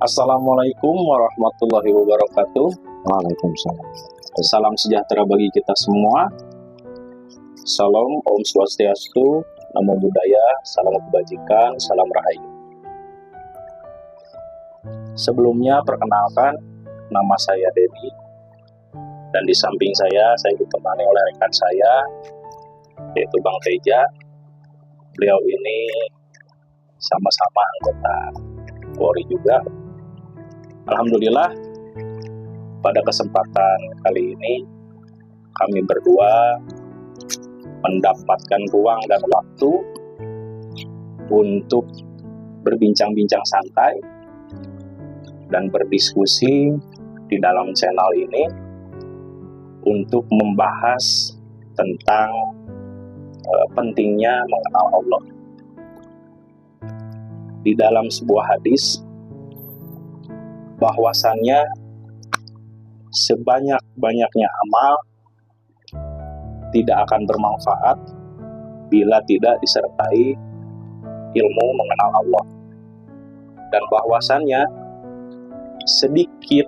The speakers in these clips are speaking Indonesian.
Assalamualaikum warahmatullahi wabarakatuh. Waalaikumsalam. Salam sejahtera bagi kita semua. Salam Om Swastiastu, Namo Buddhaya, salam kebajikan, salam rahayu. Sebelumnya perkenalkan, nama saya Dedi, dan di samping saya ditemani oleh rekan saya, yaitu Bang Teja. Beliau ini sama-sama anggota Polri juga. Alhamdulillah, pada kesempatan kali ini kami berdua mendapatkan ruang dan waktu untuk berbincang-bincang santai dan berdiskusi di dalam channel ini untuk membahas tentang pentingnya mengenal Allah. Di dalam sebuah hadis, bahwasannya sebanyak-banyaknya amal tidak akan bermanfaat bila tidak disertai ilmu mengenal Allah, dan bahwasannya sedikit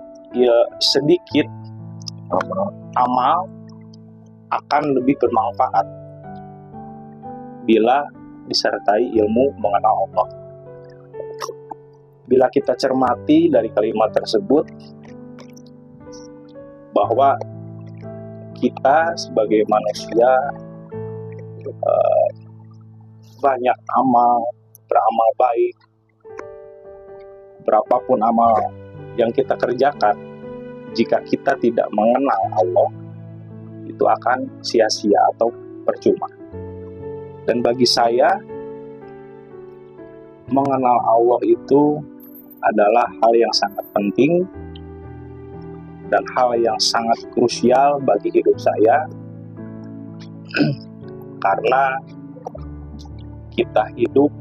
amal akan lebih bermanfaat bila disertai ilmu mengenal Allah. Bila kita cermati dari kalimat tersebut, bahwa kita sebagai manusia banyak beramal baik, berapapun amal yang kita kerjakan, jika kita tidak mengenal Allah, itu akan sia-sia atau percuma. Dan bagi saya, mengenal Allah itu adalah hal yang sangat penting dan hal yang sangat krusial bagi hidup saya, karena kita hidup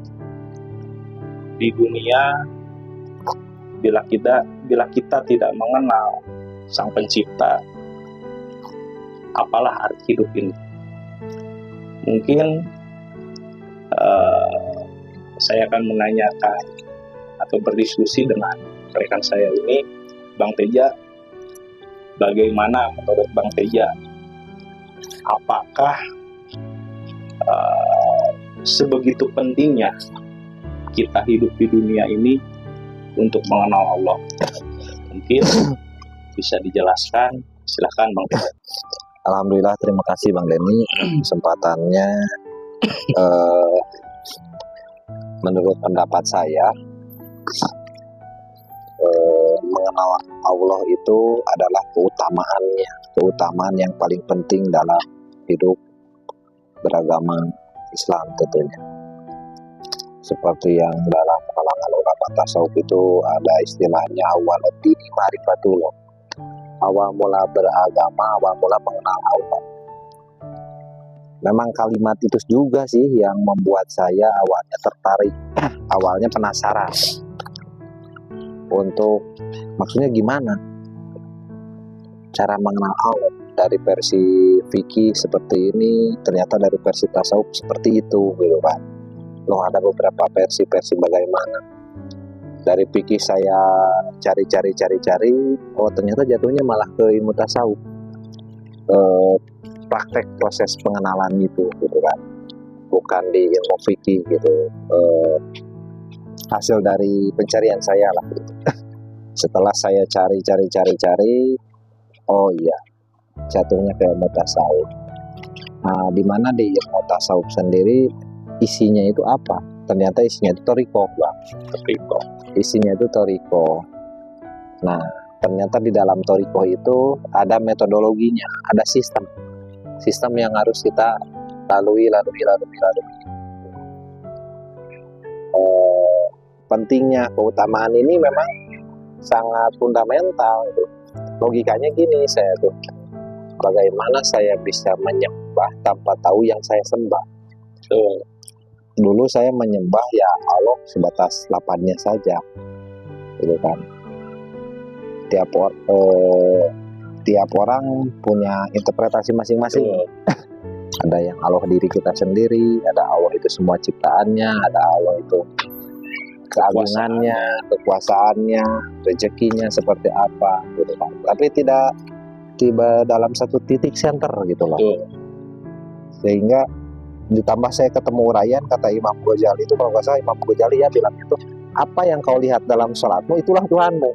di dunia bila kita tidak mengenal Sang Pencipta, apalah arti hidup ini? Mungkin saya akan menanyakan atau berdiskusi dengan rekan saya ini, Bang Teja. Bagaimana menurut Bang Teja? Apakah sebegitu pentingnya kita hidup di dunia ini untuk mengenal Allah? Mungkin bisa dijelaskan. Silakan Bang Teja. Alhamdulillah, terima kasih Bang Denny kesempatannya. Menurut pendapat saya, mengenal Allah itu adalah keutamaan yang paling penting dalam hidup beragama Islam tentunya. Seperti yang dalam kalangan ulama tasawuf itu ada istilahnya awwaluddini ma'rifatullah. Awal mula beragama, awal mula mengenal Allah. Memang kalimat itu juga sih yang membuat saya awalnya tertarik, awalnya penasaran untuk maksudnya gimana cara mengenal Allah. Dari versi fikih seperti ini, ternyata dari versi tasawuf seperti itu gitu kan. Loh, ada beberapa versi bagaimana. Dari fikih saya cari, oh ternyata jatuhnya malah ke ilmu tasawuf, praktek proses pengenalan itu gitu kan, bukan di ilmu fikih gitu. Hasil dari pencarian saya lah gitu. Setelah saya cari, oh iya, jatuhnya ke ilmu tasawuf. Nah, di mana di ilmu tasawuf sendiri isinya itu apa? Ternyata isinya itu thariqah, Bang. Isinya itu thariqah. Nah, ternyata di dalam thariqah itu ada metodologinya, ada sistem yang harus kita lalui. Pentingnya keutamaan ini memang sangat fundamental gitu. Logikanya gini, bagaimana saya bisa menyembah tanpa tahu yang saya sembah? Dulu saya menyembah ya Allah sebatas lapannya saja, gitu kan. Tiap orang punya interpretasi masing-masing. Ada yang Allah diri kita sendiri, ada Allah itu semua ciptaannya, ada Allah itu keagungannya, kekuasaannya, rezekinya seperti apa gitu kan. Tapi tidak tiba dalam satu titik center gitu loh. Betul. Sehingga ditambah saya ketemu uraian kata Imam Ghazali itu, kalau nggak salah Imam Ghazali ya bilang itu, apa yang kau lihat dalam sholatmu itulah Tuhanmu.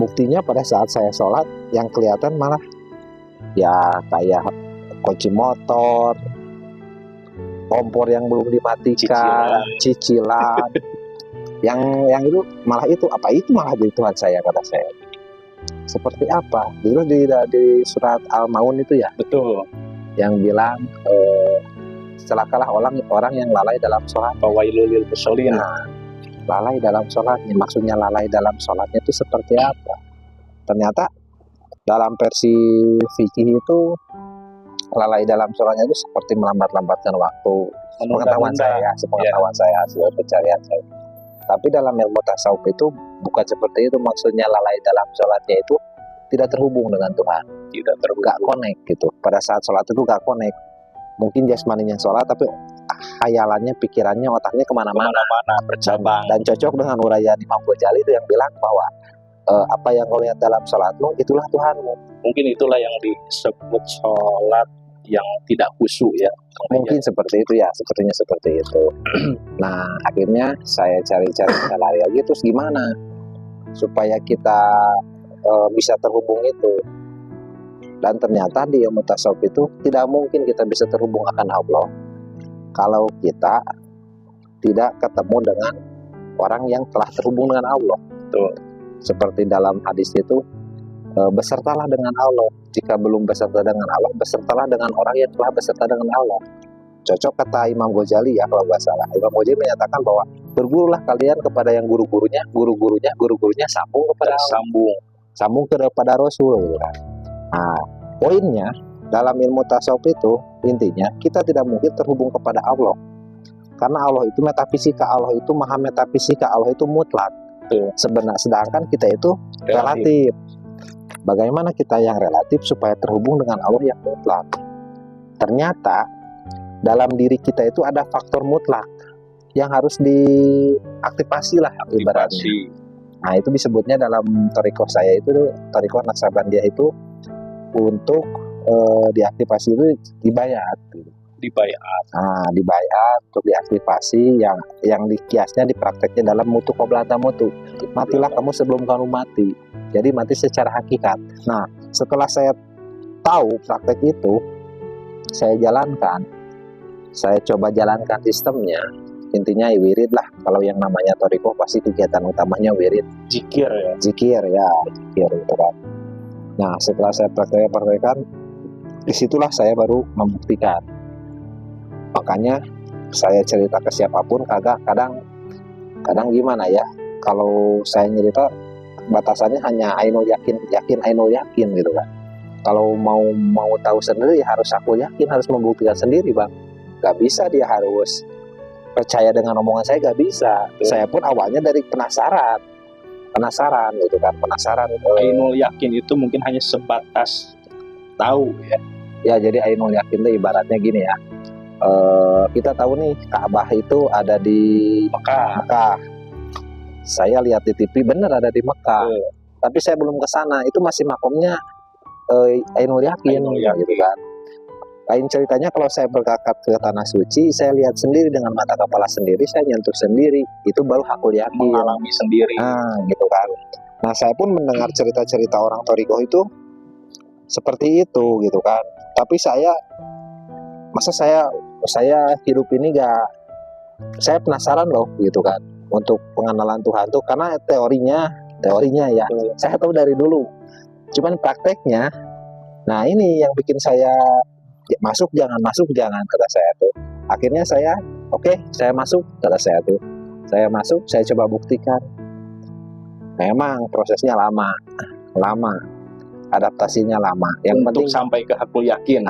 Buktinya pada saat saya sholat yang kelihatan malah ya kayak kunci motor, kompor yang belum dimatikan, cicilan. yang itu malah jadi Tuhan saya, kata saya. Seperti apa? Dulu di surat Al-Maun itu ya, Betul. yang bilang celakalah orang yang lalai dalam sholat. Fawailul lil musallin. Nah, lalai dalam sholatnya, maksudnya lalai dalam sholatnya itu seperti apa? Ternyata dalam versi fikih itu lalai dalam sholatnya itu seperti melambat-lambatkan waktu. Pengetahuan saya, hasil pencarian saya. Tapi dalam ilmu tasawuf itu bukan seperti itu, maksudnya lalai dalam sholatnya itu tidak terhubung dengan Tuhan, Tidak terhubung. gak connect gitu. Pada saat sholat itu gak connect. Mungkin jasmaninya sholat, tapi hayalannya, pikirannya, otaknya kemana-mana. Bercabang. Dan cocok dengan uraian Imam Ghazali itu yang bilang bahwa apa yang kau lihat dalam sholatmu itulah Tuhanmu. Mungkin itulah yang disebut sholat yang tidak khusyuk ya. Mungkin seperti itu ya, sepertinya seperti itu. Nah, akhirnya saya cari-cari lagi, terus gimana supaya kita bisa terhubung itu. Dan ternyata di ilmu tasawuf itu tidak mungkin kita bisa terhubung akan Allah kalau kita tidak ketemu dengan orang yang telah terhubung dengan Allah. Betul. Seperti dalam hadis itu, besertalah dengan Allah. Jika belum beserta dengan Allah, besertalah dengan orang yang telah beserta dengan Allah. Cocok kata Imam Ghazali ya, kalau nggak salah. Imam Ghazali menyatakan bahwa bergurulah kalian kepada yang gurugurunya sambung kepada Allah. Sambung kepada Rasul gitu kan. Nah, poinnya dalam ilmu tasawuf itu intinya kita tidak mungkin terhubung kepada Allah, karena Allah itu metafisika, Allah itu maha metafisika, Allah itu mutlak. Sedangkan kita itu relatif. Bagaimana kita yang relatif supaya terhubung dengan Allah yang mutlak? Ternyata dalam diri kita itu ada faktor mutlak yang harus diaktifasi lah ibaratnya. Nah, itu disebutnya dalam thariqah saya itu, thariqah Naksabandiyah itu, untuk diaktifasi itu dibayat. Nah, dibayat untuk diaktifasi yang dikiasnya diprakteknya dalam mutu qoblata mutu. Matilah kamu sebelum kamu mati. Jadi mati secara hakikat. Nah, setelah saya tahu praktek itu, saya jalankan. Saya coba jalankan sistemnya. Intinya wirid lah. Kalau yang namanya thariqah pasti kegiatan utamanya wirid. Zikir ya. Zikir gitu kan. Nah, setelah saya praktekkan, disitulah saya baru membuktikan. Makanya saya cerita ke siapapun kadang gimana ya, kalau saya cerita batasannya hanya ainul yakin gitu kan. Kalau mau tahu sendiri harus aku yakin, harus membuktikan sendiri bang. Gak bisa dia harus percaya dengan omongan saya, gak bisa. Saya pun awalnya dari penasaran gitu kan, ainul yakin itu mungkin hanya sebatas tahu ya. Ya, jadi ainul yakin itu ibaratnya gini ya. Kita tahu nih Ka'bah itu ada di Mekah. Saya lihat di TV bener ada di Mekah. Tapi saya belum ke sana. Itu masih makomnya ainul yakin gitu kan. Lain ceritanya kalau saya berangkat ke tanah suci, saya lihat sendiri dengan mata kepala sendiri, saya nyentuh sendiri, itu baru hakul yakin, mengalami sendiri. Nah, gitu kan. Nah, saya pun mendengar cerita-cerita orang thariqah itu seperti itu gitu kan. Tapi saya hidup ini saya penasaran loh gitu kan untuk pengenalan Tuhan tuh, karena teorinya ya saya tahu dari dulu, cuman prakteknya, nah ini yang bikin saya masuk jangan kata saya tuh. Akhirnya saya saya masuk kata saya tuh. Saya masuk, saya coba buktikan. Memang prosesnya lama, adaptasinya lama. Yang untuk penting sampai ke hakul yakin.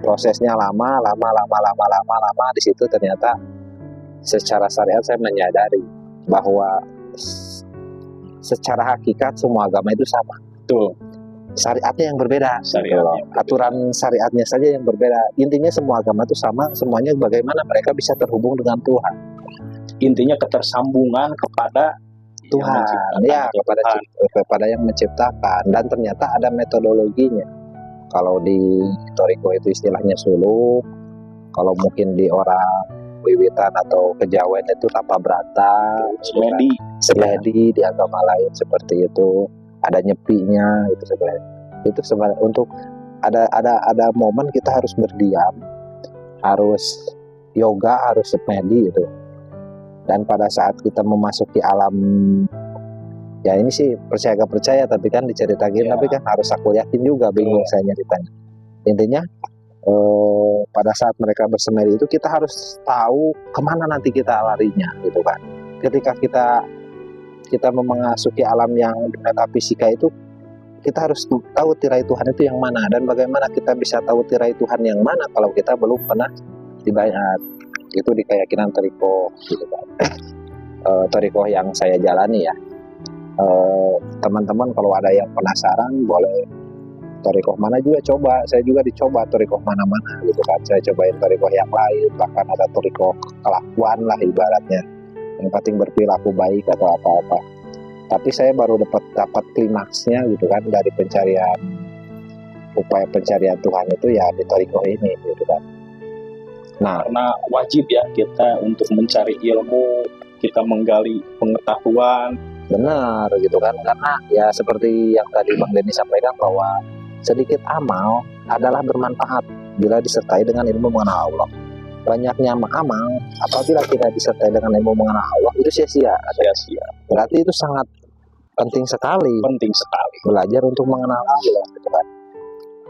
Prosesnya lama. Di situ ternyata secara syariat saya menyadari bahwa secara hakikat semua agama itu sama. Betul. Syariatnya yang berbeda. Aturan syariatnya saja yang berbeda. Intinya semua agama itu sama, semuanya bagaimana mereka bisa terhubung dengan Tuhan. intinya ketersambungan kepada Tuhan, ya kepada yang menciptakan, dan ternyata ada metodologinya. Kalau di Toriko itu istilahnya suluk, kalau mungkin di orang Wiwitan atau Kejawen itu tapa brata, semedi di agama lain seperti itu, ada nyepinya itu sebenarnya. Itu sebenarnya untuk ada momen kita harus berdiam, harus yoga, harus semedi itu. Dan pada saat kita memasuki alam, ya ini sih percaya gak percaya, tapi kan diceritakan, tapi kan harus aku yakin juga, bingung saya nyeritanya. Intinya pada saat mereka bersemedi itu kita harus tahu kemana nanti kita larinya gitu kan. Ketika kita memasuki alam yang metafisika itu, kita harus tahu tirai Tuhan itu yang mana, dan bagaimana kita bisa tahu tirai Tuhan yang mana kalau kita belum pernah dibayat. Itu di keyakinan Toriko gitu kan. Toriko yang saya jalani ya. Teman-teman kalau ada yang penasaran boleh Toriko mana juga coba. Saya juga dicoba Toriko mana-mana gitu kan. Saya cobain Toriko yang lain, bahkan ada Toriko kelakuan lah ibaratnya, yang penting berperilaku baik atau apa-apa. Tapi saya baru dapat klimaksnya gitu kan, dari upaya pencarian Tuhan itu ya di Toriko ini gitu kan. Nah, karena wajib ya kita untuk mencari ilmu, kita menggali pengetahuan. Benar gitu kan, karena ya seperti yang tadi Bang Denny sampaikan bahwa sedikit amal adalah bermanfaat bila disertai dengan ilmu mengenal Allah. Banyaknya amal apabila tidak disertai dengan ilmu mengenal Allah itu sia-sia. Berarti itu sangat penting sekali belajar untuk mengenal Allah gitu kan.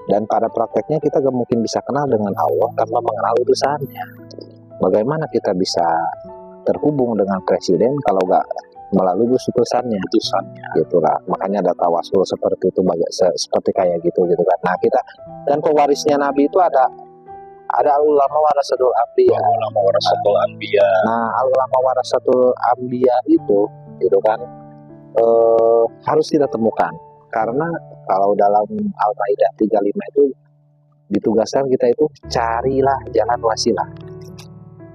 Dan pada prakteknya kita gak mungkin bisa kenal dengan Allah tanpa mengenal utusannya. Bagaimana kita bisa terhubung dengan presiden kalau gak melalui utusannya? Gitulah. Makanya ada tawasul seperti itu, seperti kayak gitu kan. Nah kita, dan pewarisnya Nabi itu ada ulama warasatul anbiya. Nah ulama warasatul anbiya itu gitu kan, harus kita temukan. Karena kalau dalam Al-Maidah 35 itu ditugaskan kita itu carilah jalan wasilah.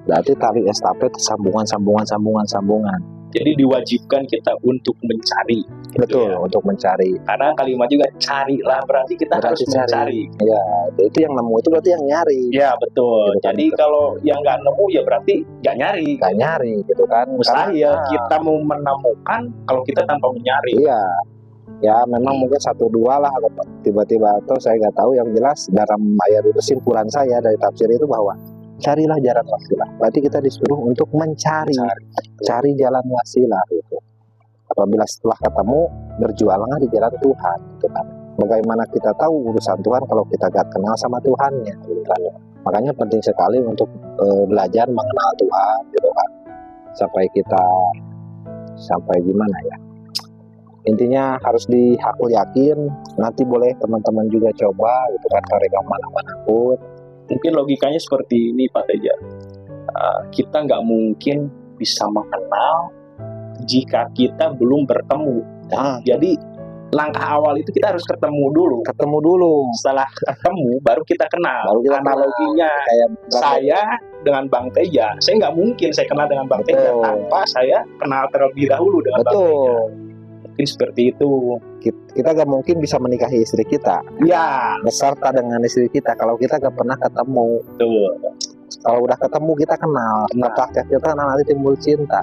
Berarti tali estafet, sambungan. Jadi diwajibkan kita untuk mencari. Betul, gitu ya? Untuk mencari. Karena kalimat juga carilah, berarti kita harus mencari. Ya, itu yang nemu itu berarti yang nyari. Ya betul. Gitu, jadi kan, kalau yang nggak nemu ya berarti nggak nyari. Nggak nyari, gitu kan? Mustahil kita mau menemukan kalau kita tanpa mencari. Iya. Ya memang mungkin 1-2 lah tiba-tiba, atau saya nggak tahu. Yang jelas dalam ayat itu kesimpulan saya dari tafsir itu bahwa carilah jalan wasilah. Berarti kita disuruh untuk mencari jalan wasilah gitu. Apabila setelah ketemu, berjuanglah di jalan Tuhan gitu kan. Bagaimana kita tahu urusan Tuhan kalau kita gak kenal sama Tuhannya gitu kan. Makanya penting sekali untuk belajar mengenal Tuhan gitu kan. Sampai gimana ya, intinya harus aku yakin. Nanti boleh teman-teman juga coba gitu kan, mereka mana-mana pun. Mungkin logikanya seperti ini Pak Teja, kita nggak mungkin bisa mengenal jika kita belum bertemu. Jadi langkah awal itu kita harus ketemu dulu. Setelah ketemu baru kita kenal. Analoginya kayak saya dengan Bang Teja, saya nggak mungkin saya kenal dengan Bang Teja tanpa saya kenal terlebih dahulu dengan Bang Teja. Mungkin seperti itu. Kita gak mungkin bisa menikahi istri kita, ya, beserta dengan istri kita kalau kita gak pernah ketemu. Betul. Kalau udah ketemu kita kenal. Praktek kita nanti timbul cinta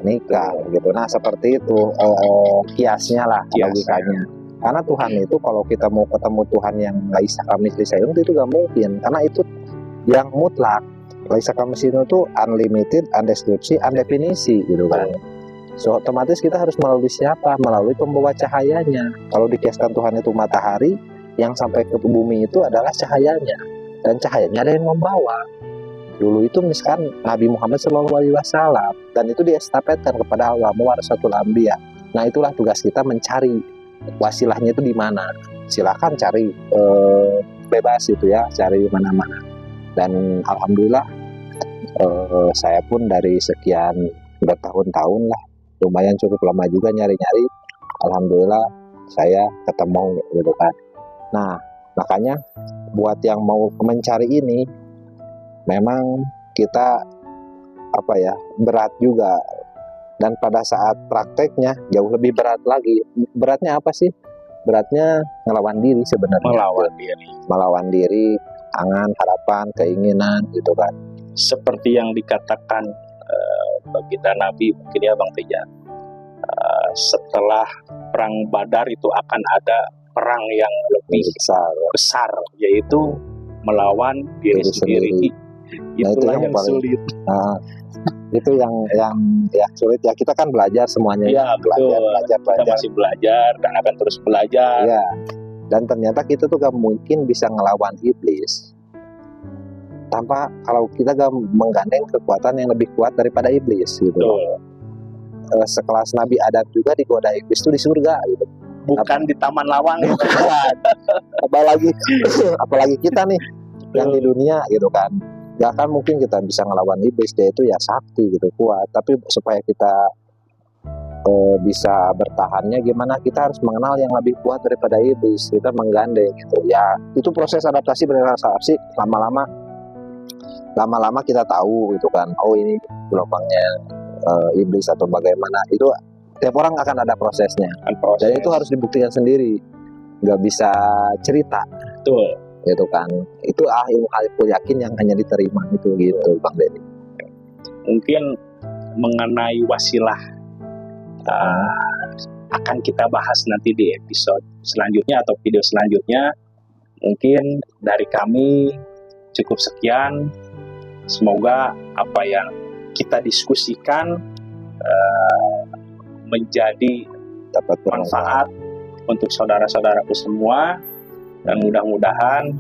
nikah gitu. Nah seperti itu kiasnya lah, logikanya. Karena Tuhan itu kalau kita mau ketemu Tuhan yang laisa kamitslihi syai'un itu gak mungkin, karena itu yang mutlak. Laisa kamitslihi itu unlimited, undeskripsi, undefinisi gitu kan. So otomatis kita harus melalui siapa? Melalui pembawa cahayanya. Kalau dikiaskan Tuhan itu matahari, yang sampai ke bumi itu adalah cahayanya, dan cahayanya ada yang membawa. Dulu itu misalkan Nabi Muhammad SAW, dan itu diestafetkan kepada ulama warasatul anbiya. Nah itulah tugas kita mencari wasilahnya itu di mana. Silakan cari bebas itu ya, cari di mana-mana. Dan alhamdulillah saya pun dari sekian bertahun-tahun lah, lumayan cukup lama juga nyari-nyari, alhamdulillah saya ketemu gitu kan. Nah makanya buat yang mau mencari ini, memang kita berat juga, dan pada saat prakteknya jauh lebih berat lagi. Beratnya apa sih? Beratnya ngelawan diri sebenarnya. Melawan diri, angan, harapan, keinginan gitu kan. Seperti yang dikatakan baginda Nabi mungkin ya Bang Teja, setelah perang Badar itu akan ada perang yang lebih besar, yaitu melawan diri sendiri. Itulah yang sulit. Itu yang sulit ya. Kita kan belajar semuanya ya, belajar. Kita masih belajar dan akan terus belajar ya. Dan ternyata kita tuh gak mungkin bisa ngelawan iblis tanpa kalau kita gak menggandeng kekuatan yang lebih kuat daripada iblis gitu. Sekelas Nabi Adam juga digoda iblis itu di surga gitu, bukan di taman lawang gitu. apalagi kita nih yang di dunia gitu kan. Gak akan mungkin kita bisa ngelawan iblis, dia itu ya sakti gitu, kuat. Tapi supaya kita bisa bertahannya gimana, kita harus mengenal yang lebih kuat daripada iblis. Kita menggandeng gitu ya. Itu proses adaptasi beradaptasi. Lama-lama kita tahu gitu kan, oh ini gelombangnya iblis atau bagaimana. Itu tiap orang akan ada prosesnya. Dan itu harus dibuktikan sendiri, nggak bisa cerita. Betul. Gitu kan, itu ilmu haliful yakin yang hanya diterima gitu Bang Denny. Mungkin mengenai wasilah akan kita bahas nanti di episode selanjutnya atau video selanjutnya. Mungkin dari kami cukup sekian. Semoga apa yang kita diskusikan menjadi dapat manfaat untuk saudara-saudaraku semua. Dan mudah-mudahan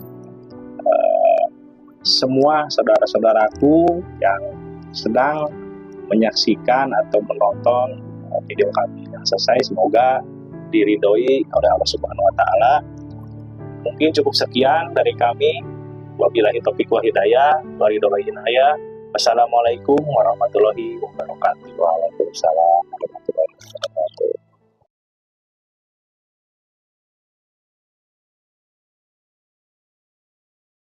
semua saudara-saudaraku yang sedang menyaksikan atau menonton video kami yang selesai, semoga diridhoi oleh Allah Subhanahu wa Ta'ala. Mungkin cukup sekian dari kami. Wabillahi taufiq wal hidayah, waridho wal inayah. Wassalamualaikum warahmatullahi wabarakatuh. Waalaikumsalam.